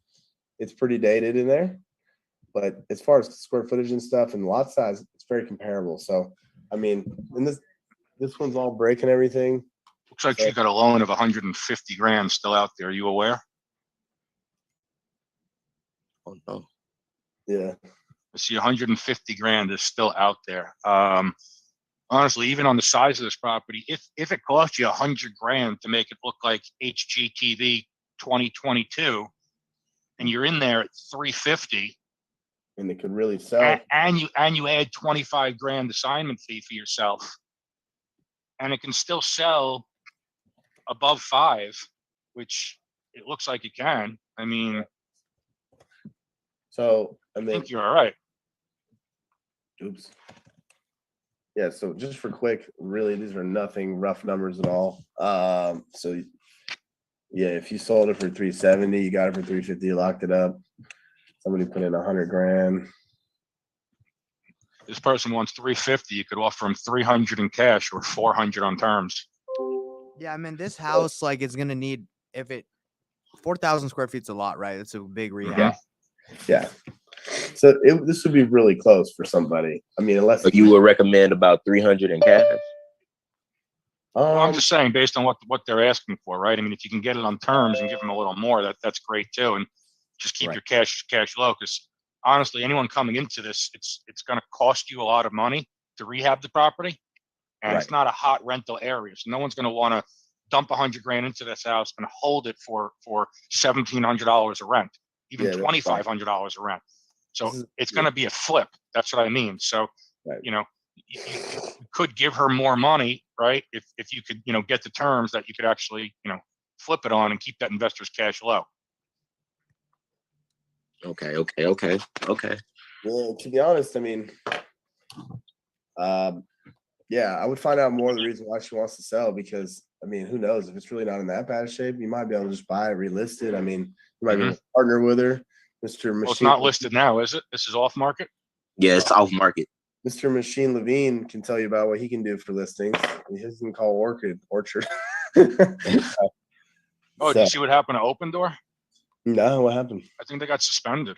it's pretty dated in there. But as far as square footage and stuff and lot size, it's very comparable. So, I mean, and this one's all brick and everything. Looks like you got a loan of 150 grand still out there. Are you aware? Oh no. Yeah. I see 150 grand is still out there. Honestly, even on the size of this property, if it cost you 100 grand to make it look like HGTV 2022, and you're in there at 350, And it could really sell. and you add 25 grand assignment fee for yourself, and it can still sell above 5, which it looks like it can. I mean, So, I think you're all right. oops. Yeah, so just for quick, really, these are nothing rough numbers at all. So yeah, if you sold it for 370, you got it for 350, you locked it up. Somebody put in 100 grand. This person wants 350. You could offer him 300 in cash or 400 on terms. Yeah, I mean, this house, like, it's gonna need, if it 4,000 square feet's a lot, right? It's a big rehab. Yeah. So this would be really close for somebody. I mean, unless But you would recommend about 300 in cash? Well, I'm just saying, based on what they're asking for, right? I mean, if you can get it on terms and give them a little more, that's great too, and just keep your cash low. Because honestly, anyone coming into this, it's going to cost you a lot of money to rehab the property, and it's not a hot rental area, so no one's going to want to dump 100 grand into this house and hold it for $1,700 a rent, even $2,500 a rent. So it's going to be a flip. That's what I mean. So you know, you could give her more money, right? If you could, get the terms that you could actually, flip it on and keep that investor's cash low. Okay. Well, to be honest, I mean, yeah, I would find out more of the reason why she wants to sell, because I mean, who knows if it's really not in that bad shape, you might be able to just buy it, relist it. I mean, you might be able to partner with her, Mr. Machine. Well, it's not listed now, is it? This is off market. Yeah, it's off market. Mr. Machine Levine can tell you about what he can do for listings. He can call Orchard. Oh, did you see what happened to Open Door? No, what happened? I think they got suspended.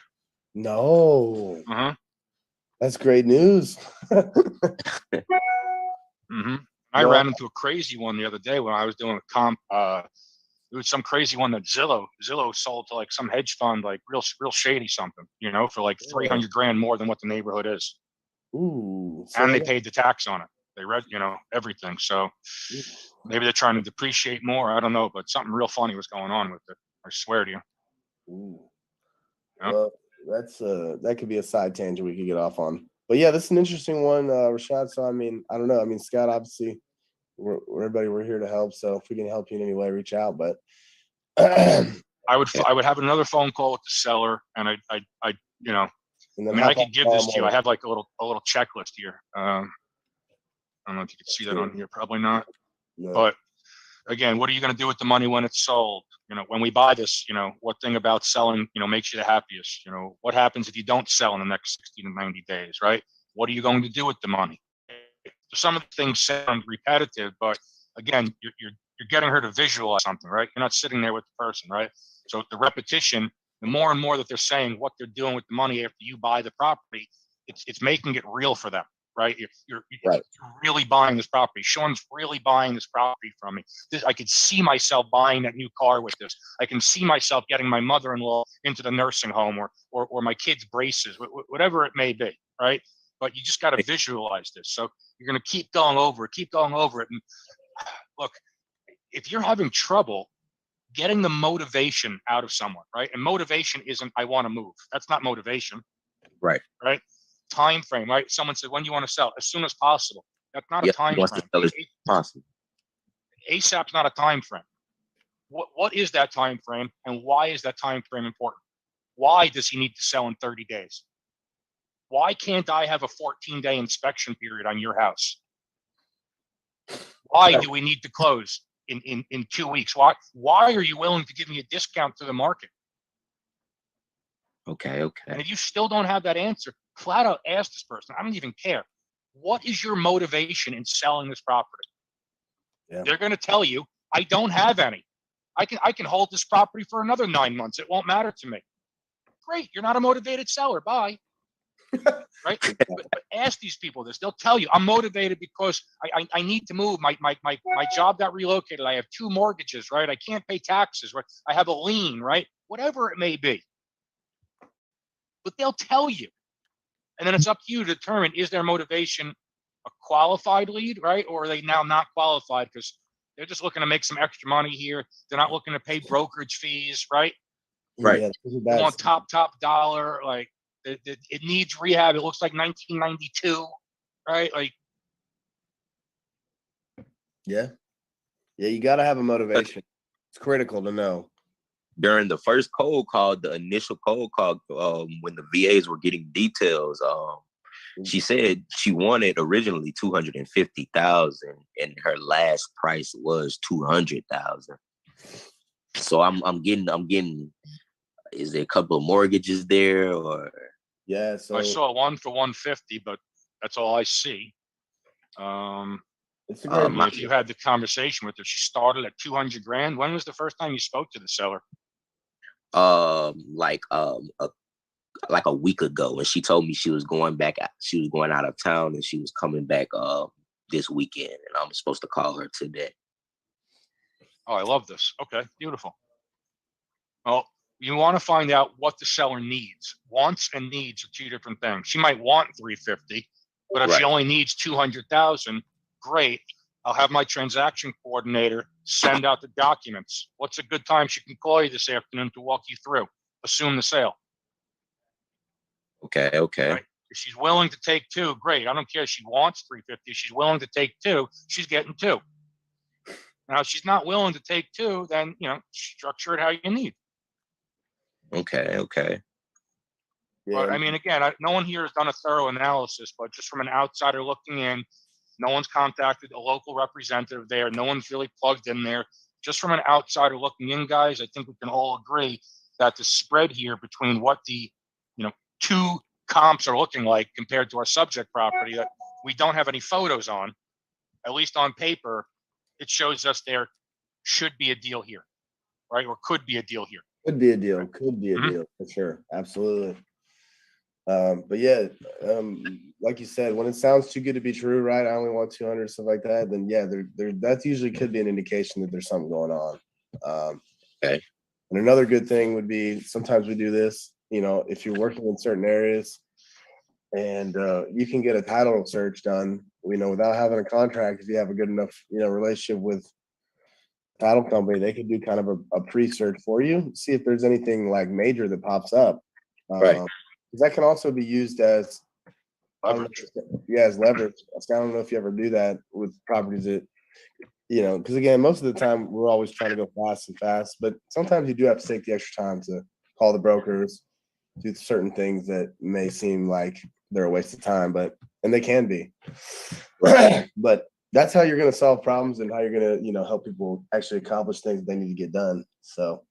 No. That's great news. I ran into a crazy one the other day when I was doing a comp. It was some crazy one that Zillow sold to like some hedge fund, like real shady something, for like 300 grand more than what the neighborhood is. Ooh. And they paid the tax on it. They read, everything. So maybe they're trying to depreciate more. I don't know, but something real funny was going on with it. I swear to you. Ooh. Yep. Well, that could be a side tangent we could get off on. But yeah, this is an interesting one, Rashad. So I mean, I don't know. I mean, Scott, obviously, we're here to help. So if we can help you in any way, reach out. But I would have another phone call with the seller, and I could give this to you. I have like a little checklist here. I don't know if you can see that on here. Probably not. No. But again, what are you going to do with the money when it's sold? When we buy this, what thing about selling, makes you the happiest? What happens if you don't sell in the next 60 to 90 days, right? What are you going to do with the money? Some of the things sound repetitive, but again, you're getting her to visualize something, right? You're not sitting there with the person, right? So the repetition, the more and more that they're saying what they're doing with the money after you buy the property, it's making it real for them, right? You're really buying this property. Sean's really buying this property from me. I could see myself buying that new car with this. I can see myself getting my mother-in-law into the nursing home or my kids' braces, whatever it may be, right? But you just got to visualize this. So you're going to keep going over it. And look, if you're having trouble getting the motivation out of someone, right? And motivation isn't, I want to move. That's not motivation. Right. Time frame, right? Someone said, when do you want to sell? As soon as possible. That's not a time frame. As possible. ASAP's not a time frame. What is that time frame, and why is that time frame important? Why does he need to sell in 30 days? Why can't I have a 14-day inspection period on your house? Why do we need to close in 2 weeks? Why are you willing to give me a discount to the market? Okay. And if you still don't have that answer, flat out ask this person. I don't even care. What is your motivation in selling this property? Yeah. They're going to tell you, I don't have any. I can hold this property for another 9 months. It won't matter to me. Great. You're not a motivated seller. Bye. Right? But ask these people this. They'll tell you, I'm motivated because I need to move. My job got relocated. I have 2 mortgages, right? I can't pay taxes, right? I have a lien, right? Whatever it may be. but they'll tell you. And then it's up to you to determine, is their motivation a qualified lead, right? Or are they now not qualified because they're just looking to make some extra money here. They're not looking to pay brokerage fees, right? Right. Yeah, They want top dollar. Like it needs rehab. It looks like 1992, right? Like, yeah, you got to have a motivation. It's critical to know. During the first cold call, the initial cold call, when the VAs were getting details, she said she wanted originally 250,000, and her last price was 200,000. So I'm getting. Is there a couple of mortgages there, or? Yeah, so I saw one for 150, but that's all I see. it's a great. If you had the conversation with her, she started at 200 grand. When was the first time you spoke to the seller? Like a week ago, and she told me she was going out of town, and she was coming back this weekend, and I'm supposed to call her today. Oh, I love this. Okay, beautiful. Well, you want to find out what the seller needs. Wants and needs are two different things. She might want 350, but if she only needs 200,000, great. I'll have my transaction coordinator send out the documents. What's a good time she can call you this afternoon to walk you through? Assume the sale. Okay. Right? If she's willing to take two, great. I don't care if she wants 350. If she's willing to take two, she's getting two. Now, if she's not willing to take two, then, structure it how you need. Okay. Yeah, But I mean, again, no one here has done a thorough analysis, but just from an outsider looking in, no one's contacted a local representative there. No one's really plugged in there. Just from an outsider looking in, guys, I think we can all agree that the spread here between what the, two comps are looking like compared to our subject property that we don't have any photos on, at least on paper, it shows us there should be a deal here, right? Or could be a deal here. could be a deal. Could be a deal for sure. Absolutely. But yeah, like you said, when it sounds too good to be true, right? I only want 200, stuff like that. Then yeah, that usually could be an indication that there's something going on. Okay. And another good thing would be sometimes we do this. If you're working in certain areas, and you can get a title search done, without having a contract. If you have a good enough, relationship with the title company, they could do kind of a pre-search for you, see if there's anything like major that pops up. Right. Because that can also be used as Leverage. as leverage. I don't know if you ever do that with properties that, because again, most of the time we're always trying to go fast, but sometimes you do have to take the extra time to call the brokers, do certain things that may seem like they're a waste of time, and they can be. But that's how you're going to solve problems and how you're going to, help people actually accomplish things they need to get done. So,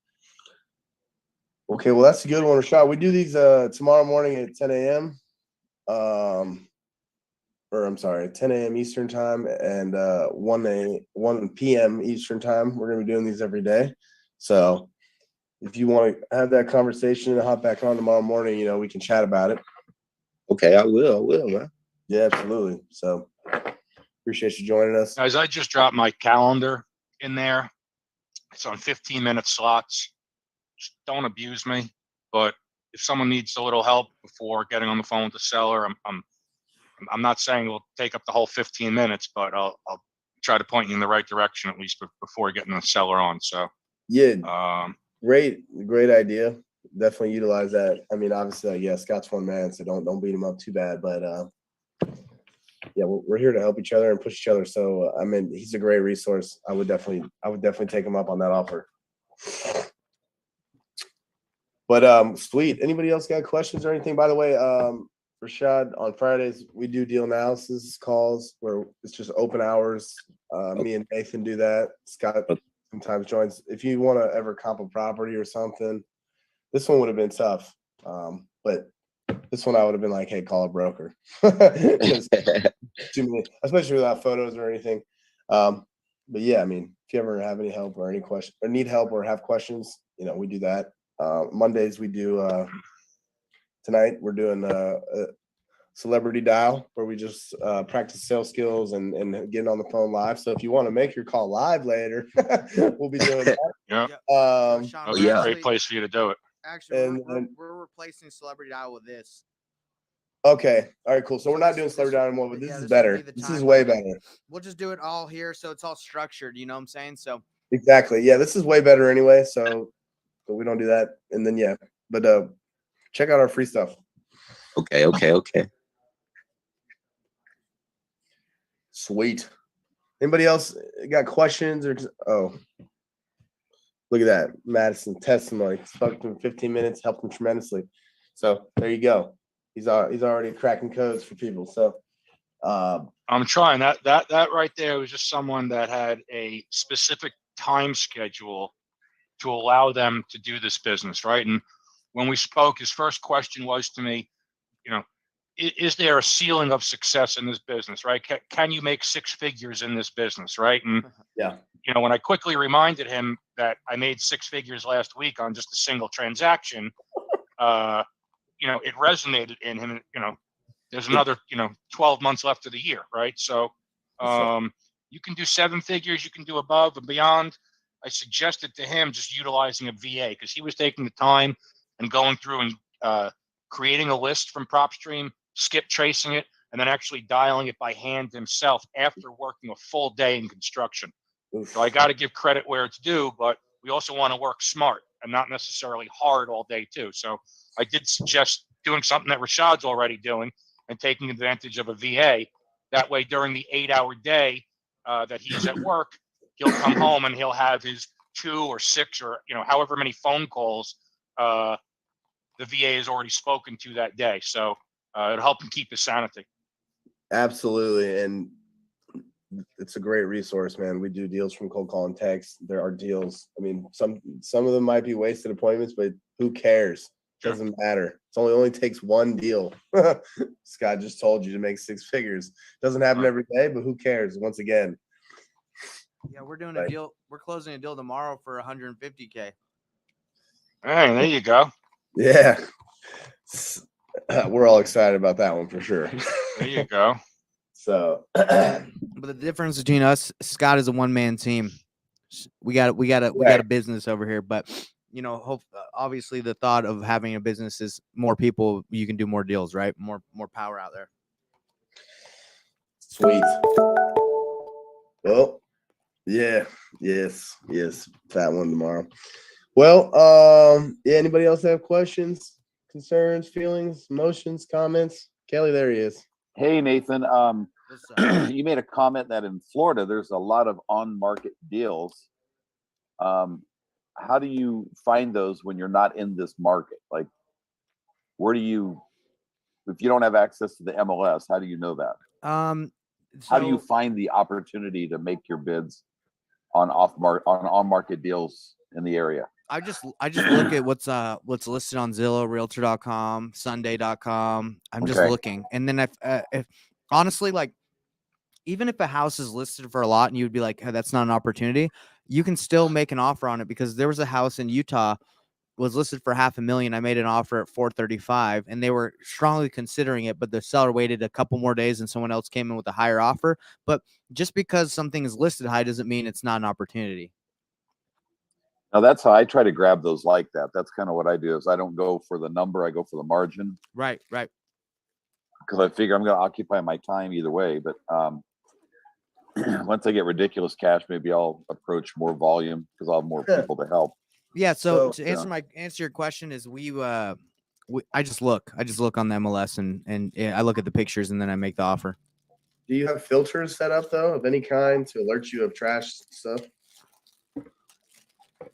okay, well, that's a good one, Rashad. We do these tomorrow morning at 10 a.m. 10 a.m. Eastern time and 1 p.m. Eastern time. We're going to be doing these every day. So if you want to have that conversation and hop back on tomorrow morning, we can chat about it. Okay, I will, man. Yeah, absolutely. So appreciate you joining us. Guys, I just dropped my calendar in there. It's on 15-minute slots. Just don't abuse me. But if someone needs a little help before getting on the phone with the seller, I'm not saying we'll take up the whole 15 minutes, but I'll try to point you in the right direction at least before getting the seller on. So yeah, great idea. Definitely utilize that. I mean, obviously, Scott's one man, so don't beat him up too bad. But yeah, we're here to help each other and push each other. So I mean, he's a great resource. I would definitely take him up on that offer. But sweet. Anybody else got questions or anything? By the way, Rashad, on Fridays we do deal analysis calls where it's just open hours. Me and Nathan do that. Scott sometimes joins. If you want to ever comp a property or something, this one would have been tough. But this one I would have been like, hey, call a broker. Too many, especially without photos or anything. But yeah, I mean, if you ever have any help or any question or need help or have questions, we do that. Mondays we do tonight we're doing a celebrity dial where we just practice sales skills and getting on the phone live. So if you want to make your call live later, we'll be doing that. yeah, Sean, that'd be a great place for you to do it. Actually, And then, we're replacing Celebrity Dial with this. okay, all right, cool. So we're So not this- doing this- Celebrity Dial anymore, but yeah, this is this will be better. the This is timeline. way better. We'll just do it all here, so it's all structured. You know what I'm saying? So Exactly. Yeah, this is way better anyway. So we don't do that. And then yeah, but check out our free stuff. Okay. Sweet. Anybody else got questions or look at that. Madison testimony. Spoke to him 15 minutes, helped him tremendously. So there you go. He's already cracking codes for people. So I'm trying that right there was just someone that had a specific time schedule to allow them to do this business, right? And when we spoke, his first question was to me, you know, is there a ceiling of success in this business, right? Can you make six figures in this business, right? And yeah. you know, when I quickly reminded him that I made six figures last week on just a single transaction, you know, it resonated in him. You know, there's another, 12 months left of the year, right? So you can do seven figures, you can do above and beyond. I suggested to him just utilizing a VA because he was taking the time and going through and creating a list from PropStream, skip tracing it, and then actually dialing it by hand himself after working a full day in construction. Oof. So I got to give credit where it's due, but we also want to work smart and not necessarily hard all day too. So I did suggest doing something that Rashad's already doing and taking advantage of a VA. That way, during the 8-hour day that he's at work, he'll come home and he'll have his 2 or 6 or however many phone calls the VA has already spoken to that day. So it'll help him keep his sanity. Absolutely. And it's a great resource, man. We do deals from cold call and text. There are deals. I mean, some of them might be wasted appointments, but who cares? Sure. Doesn't matter. It only takes one deal. Scott just told you to make six figures. Doesn't happen every day, but who cares? Once again. yeah, we're doing a deal. We're closing a deal tomorrow for 150K. Hey, there you go. Yeah. We're all excited about that one for sure. There you go. So, but the difference between us, Scott is a one-man team. We got a business over here, but obviously the thought of having a business is more people, you can do more deals, right? More power out there. Sweet. Well, yeah, yes, fat one tomorrow. Well, yeah, anybody else have questions, concerns, feelings, emotions, comments? Kelly, there he is. Hey, Nathan. You made a comment that in Florida, there's a lot of on-market deals. How do you find those when you're not in this market? Like, where do you, if you don't have access to the MLS, how do you know that? How do you find the opportunity to make your bids on on-market deals in the area? I just look at what's listed on Zillow, Realtor.com, Sunday.com. I'm just looking, and then if honestly, like, even if a house is listed for a lot, and you'd be like, hey, that's not an opportunity, you can still make an offer on it, because there was a house in Utah was listed for $500,000. I made an offer at $435,000, and they were strongly considering it, but the seller waited a couple more days and someone else came in with a higher offer. But just because something is listed high doesn't mean it's not an opportunity. Now, that's how I try to grab those like that. That's kind of what I do, is I don't go for the number, I go for the margin. Right. Because I figure I'm going to occupy my time either way. But once I get ridiculous cash, maybe I'll approach more volume because I'll have more people to help. Yeah. So to answer your question is I just look on the MLS and I look at the pictures and then I make the offer. Do you have filters set up though of any kind to alert you of trash stuff?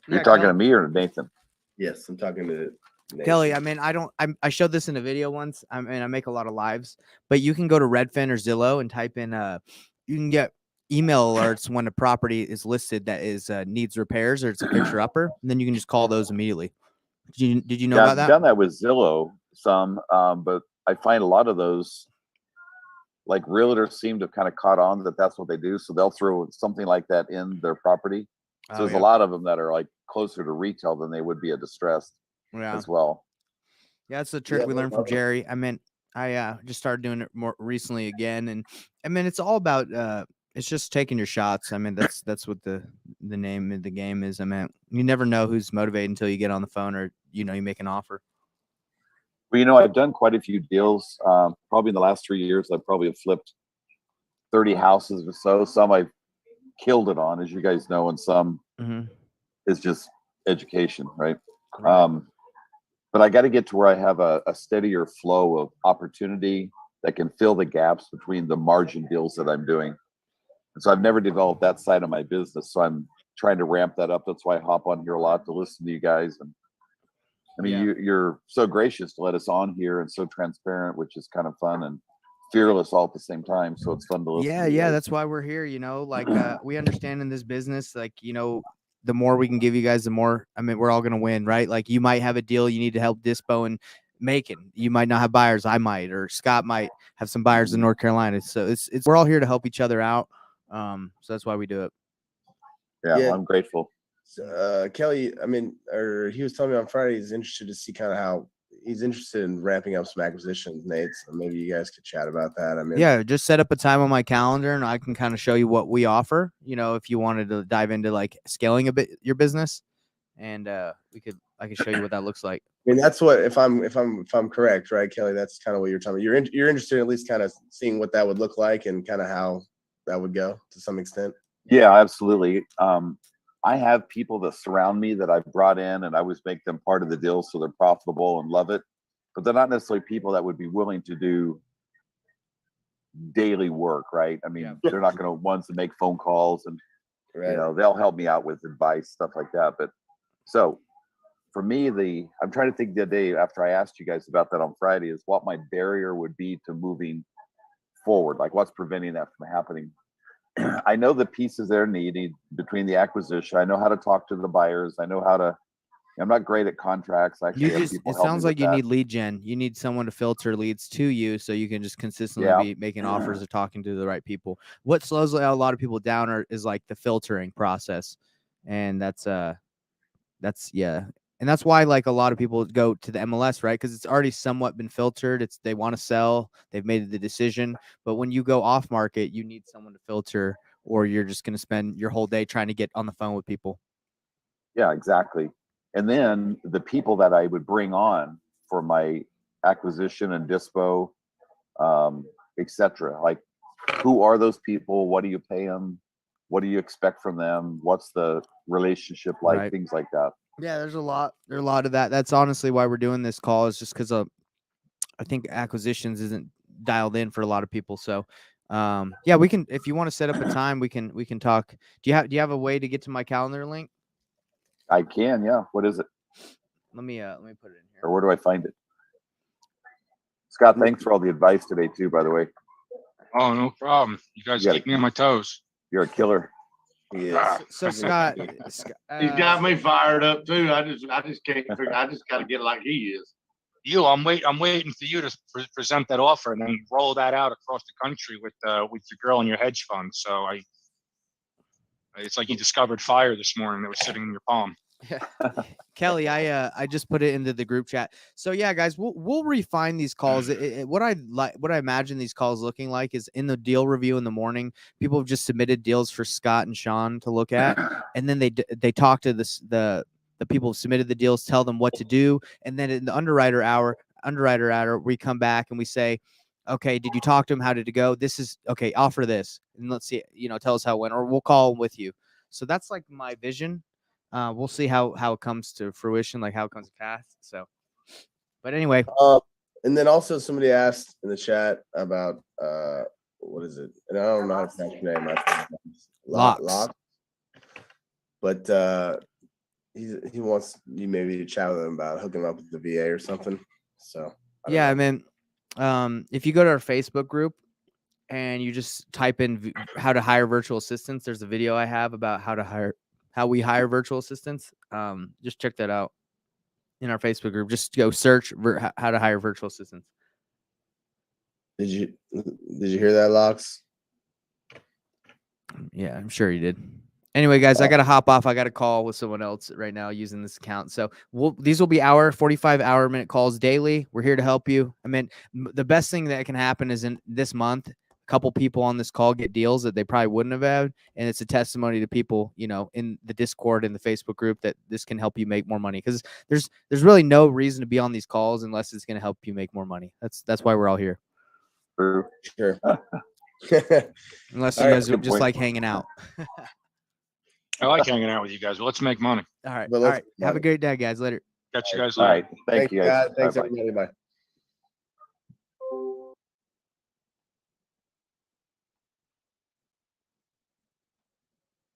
You're talking to me or Nathan? Yes, I'm talking to Nathan. Kelly. I mean, I showed this in a video once. I mean, I make a lot of lives, but you can go to Redfin or Zillow and type in you can get email alerts when a property is listed that is needs repairs or it's a fixer upper, and then you can just call those immediately. Did you know about that? I've done that with Zillow some, but I find a lot of those, like, realtors seem to have kind of caught on that that's what they do, so they'll throw something like that in their property. So there's a lot of them that are like closer to retail than they would be a distressed as well. Yeah, that's the trick we learned from Jerry. I mean, I just started doing it more recently again, and I mean, it's all about It's just taking your shots. I mean, that's what the name of the game is. I mean, you never know who's motivated until you get on the phone or you make an offer. Well, I've done quite a few deals. Probably in the last 3 years, I probably have flipped 30 houses or so. Some I've killed it on, as you guys know, and some is just education, right? But I got to get to where I have a steadier flow of opportunity that can fill the gaps between the margin deals that I'm doing. And so I've never developed that side of my business. So I'm trying to ramp that up. That's why I hop on here a lot to listen to you guys. And I mean, you're so gracious to let us on here and so transparent, which is kind of fun and fearless all at the same time. So it's fun to listen to. Yeah. That's why we're here. We understand in this business, the more we can give you guys, the more, I mean, we're all going to win, right? Like you might have a deal you need to help Dispo and Macon. You might not have buyers. I might, or Scott might have some buyers in North Carolina. So it's we're all here to help each other out. So that's why we do it. Yeah. Well, I'm grateful. Kelly, I mean, or he was telling me on Friday he's interested to see kind of how he's interested in ramping up some acquisitions, Nate. So maybe you guys could chat about that. I mean, yeah, just set up a time on my calendar and I can kind of show you what we offer. If you wanted to dive into like scaling a bit your business, and I can show you what that looks like. I mean, that's what if I'm correct, right, Kelly? That's kind of what you're telling me. You're interested in at least kind of seeing what that would look like and kind of how that would go to some extent. Yeah, absolutely. I have people that surround me that I've brought in, and I always make them part of the deal so they're profitable and love it. But they're not necessarily people that would be willing to do daily work, right? I mean, they're not going to ones to make phone calls and they'll help me out with advice, stuff like that. But so for me, I'm trying to think the day after I asked you guys about that on Friday is what my barrier would be to moving forward, like what's preventing that from happening. I know the pieces they're needed between the acquisition. I know how to talk to the buyers. I know how to. I'm not great at contracts. It sounds like you need lead gen. You need someone to filter leads to you so you can just consistently be making offers or talking to the right people. What slows a lot of people down is like the filtering process, and that's and that's why like a lot of people go to the MLS, right? Because it's already somewhat been filtered. They want to sell. They've made the decision. But when you go off market, you need someone to filter, or you're just going to spend your whole day trying to get on the phone with people. Yeah, exactly. And then the people that I would bring on for my acquisition and dispo, etc. Like, who are those people? What do you pay them? What do you expect from them? What's the relationship like? Right. Things like that. Yeah, there's a lot of that. That's honestly why we're doing this call, is just because I think acquisitions isn't dialed in for a lot of people. So we can, if you want to set up a time, we can talk. Do you have a way to get to my calendar link? I can, yeah. What is it? Let me put it in here. Or where do I find it? Scott, thanks for all the advice today too, by the way. Oh, no problem. You guys keep me on my toes. You're a killer. Yeah. So Scott, he's got me fired up too. I just can't figure. I just got to get like he is. I'm waiting for you to present that offer and then roll that out across the country with your girl and your hedge fund. So it's like you discovered fire this morning that was sitting in your palm. Kelly, I just put it into the group chat. So yeah, guys, we'll refine these calls. What I imagine these calls looking like is in the deal review in the morning, people have just submitted deals for Scott and Sean to look at, and then they talk to the people who submitted the deals, tell them what to do, and then in the Underwriter Hour, we come back and we say, okay, did you talk to him? How did it go? This is okay. Offer this, and let's see. Tell us how it went, or we'll call with you. So that's like my vision. We'll see how it comes to fruition, like how it comes to pass. So, but anyway. And then also somebody asked in the chat about what is it? And I don't know how to pronounce your name. Locks. But he wants you maybe to chat with him about hooking him up with the VA or something. So I mean, if you go to our Facebook group and you just type in how to hire virtual assistants, there's a video I have about how we hire virtual assistants. Just check that out in our Facebook group. Just go search how to hire virtual assistants. Did you hear that, Locks? Yeah, I'm sure you did. Anyway, guys, I got to hop off. I got a call with someone else right now using this account. So these will be 45-hour minute calls daily. We're here to help you. I mean, the best thing that can happen is in this month, couple people on this call get deals that they probably wouldn't have had. And it's a testimony to people, you know, in the Discord and the Facebook group that this can help you make more money. Because there's really no reason to be on these calls unless it's going to help you make more money. That's why we're all here. Sure. Unless you guys just like hanging out. I like hanging out with you guys. Well, let's make money. All right. Have a great day, guys. Later. Catch you guys All later. right. Thank you guys. Thanks, Bye-bye. everybody. Bye.